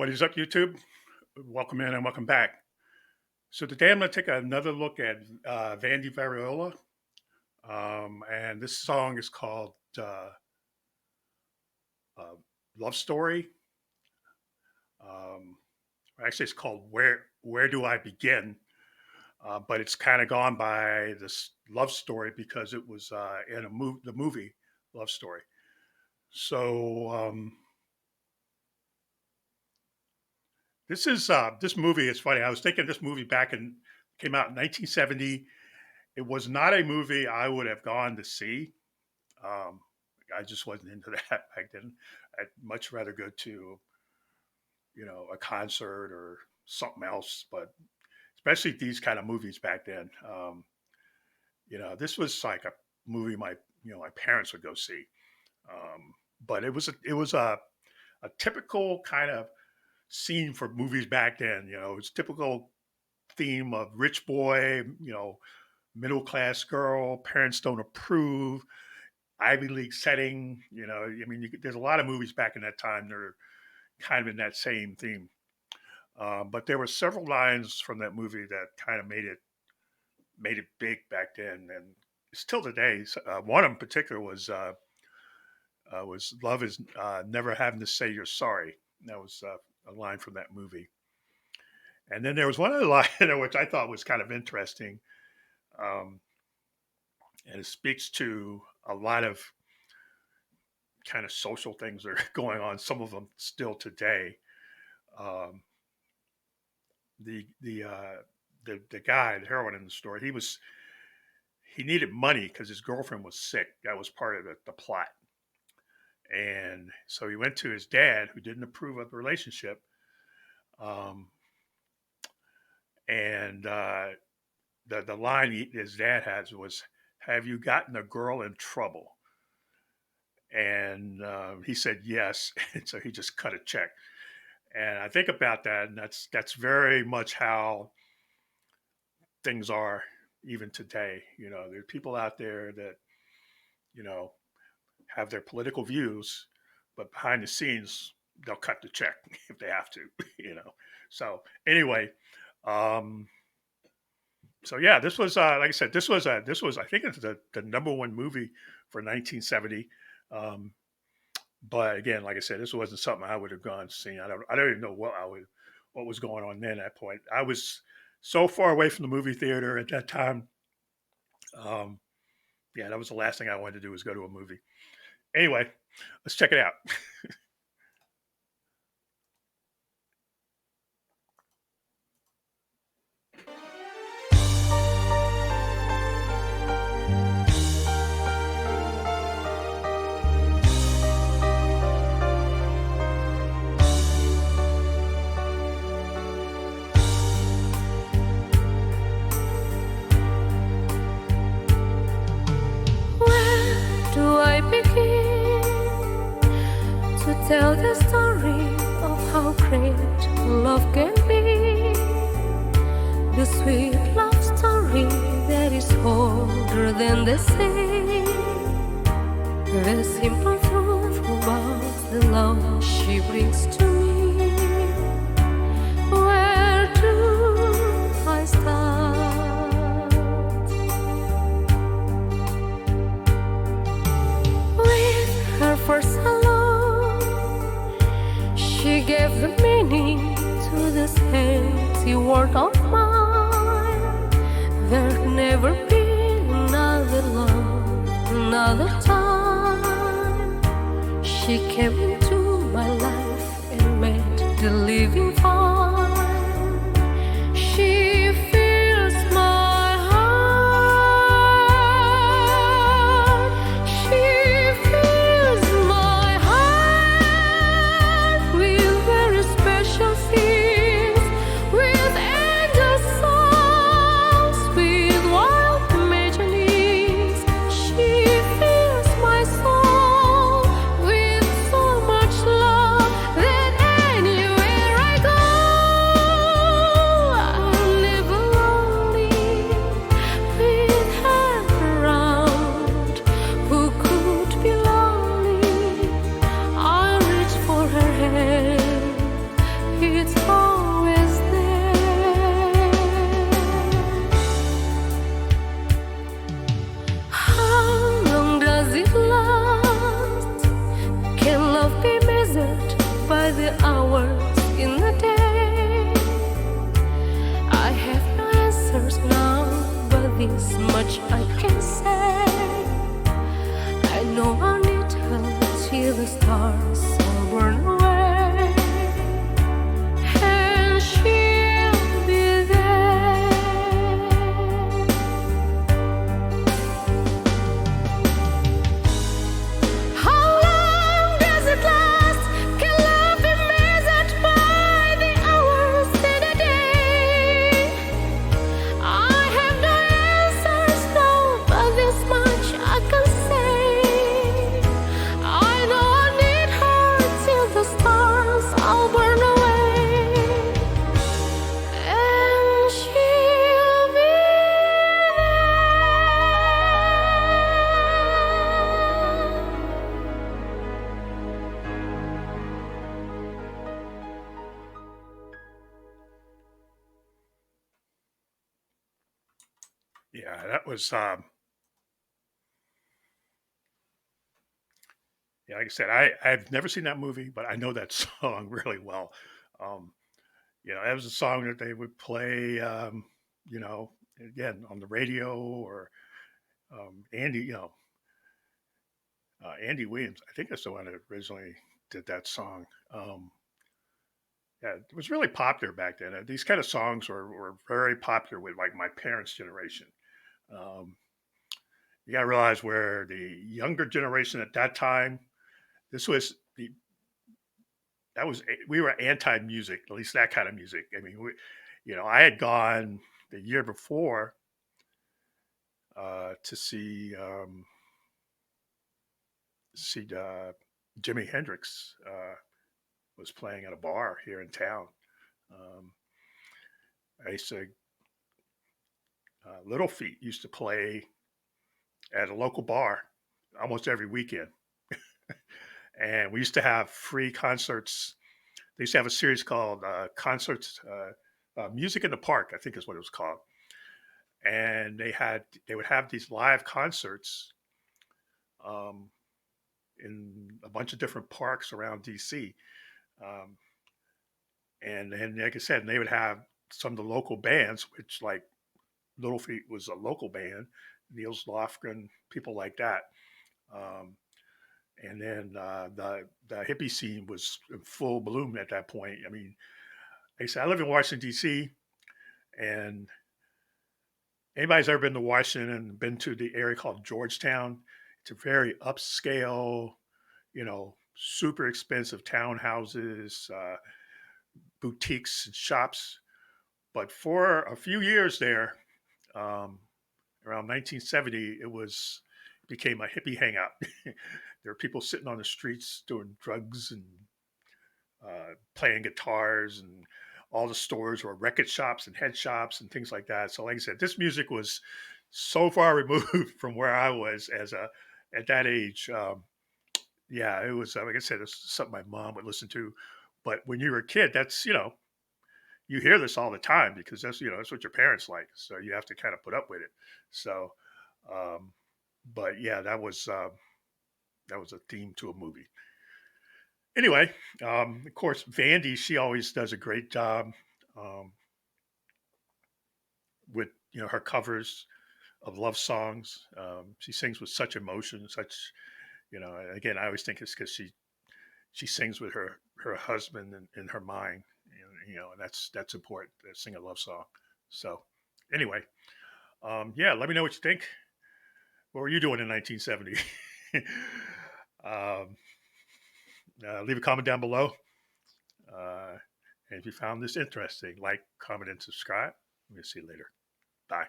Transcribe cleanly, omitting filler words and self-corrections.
What is up, YouTube? Welcome in and welcome back. So today I'm going to take another look at Vandy Vabiola, and this song is called uh, "Love Story." Um, Actually, it's called "Where Do I Begin," but it's kind of gone by this love story because it was in the movie Love Story. So this movie is funny. I was thinking this movie came out in 1970. It was not a movie I would have gone to see. Um, I just wasn't into that back then. I'd much rather go to, a concert or something else. But especially these kind of movies back then. This was like a movie my parents would go see. But it was a typical kind of scene for movies back then. It's typical theme of rich boy, middle class girl, parents don't approve, Ivy League setting. I mean, there's a lot of movies back in that time that are kind of in that same theme. But there were several lines from that movie that kind of made it big back then, and still today. One in particular was "Love is never having to say you're sorry." That was a line from that movie. And then there was one other line which I thought was kind of interesting, um, and it speaks to a lot of kind of social things that are going on. Some of them still today. Um, the guy, the heroine in the story, he needed money because his girlfriend was sick. That was part of the plot. And so he went to his dad, who didn't approve of the relationship. Um, and the line his dad has was, "Have you gotten a girl in trouble?" And he said yes. And so he just cut a check. And I think about that, and that's very much how things are even today. There are people out there that you know have their political views, but behind the scenes they'll cut the check if they have to. So anyway, um, so yeah, this was like I said, this was I think it's the number one movie for 1970. Um, but again, like I said, this wasn't something I would have gone to see. I don't even know what was going on then at that point. I was so far away from the movie theater at that time. Um, yeah, that was the last thing I wanted to do was go to a movie. Anyway, let's check it out. Where do I begin to tell the story of how great love can be? The sweet love story that is older than the sea. The simple truth about the love she brings to me. Where do I start? With her first hello, she gave the meaning to this empty world of mine. There'll never be another love, another time. She came into my life and made the living fine. She fills my heart. She fills my heart with very special things, with angel songs, with wild imaginings. She fills my soul with so much the hours in the day. I have no answers now, but this much I can say. I know I need her till the stars all burn away, and she'll be there. How long does it last? Can love be measured by the hours in a day? I have no answers now, but this much I can say. I know I need her till the stars all burn away, and she'll be Yeah, that was yeah. Like I said, I've never seen that movie, but I know that song really well. Um, that was a song that they would play. You know, again on the radio or Andy. Andy Williams. I think that's the one that originally did that song. Yeah, it was really popular back then. These kind of songs were very popular with like my parents' generation. Um, you got to realize where the younger generation at that time, this was the that was we were anti music, at least that kind of music. I mean, I had gone the year before to see Jimi Hendrix was playing at a bar here in town. Um, I used to Little Feet used to play at a local bar almost every weekend, and we used to have free concerts. They used to have a series called Concerts, Music in the Park, I think is what it was called, and they would have these live concerts um, in a bunch of different parks around DC. Um, and then, like I said, they would have some of the local bands, which like Little Feet was a local band, Niels Lofgren, people like that. Um, and then the hippie scene was in full bloom at that point. I mean, like I said, I live in Washington D.C. and anybody's ever been to Washington and been to the area called Georgetown, it's a very upscale, super expensive townhouses, boutiques, and shops. But for a few years there, um, around 1970, it became a hippie hangout. There were people sitting on the streets doing drugs and playing guitars, and all the stores were record shops and head shops and things like that. So, like I said, this music was so far removed from where I was at that age. Yeah, it was like I said, it's something my mom would listen to. But when you were a kid, that's you hear this all the time because that's what your parents like. So you have to kind of put up with it. So, um, but yeah, that was a theme to a movie. Anyway, of course, Vandy, she always does a great job um, with her covers of love songs. She sings with such emotion, such and again, I always think it's because she sings with her husband in her mind, and that's important to sing a love song. So anyway, yeah, let me know what you think. What were you doing in 1970? um, leave a comment down below. And if you found this interesting, like, comment, and subscribe. We'll see you later. Bye.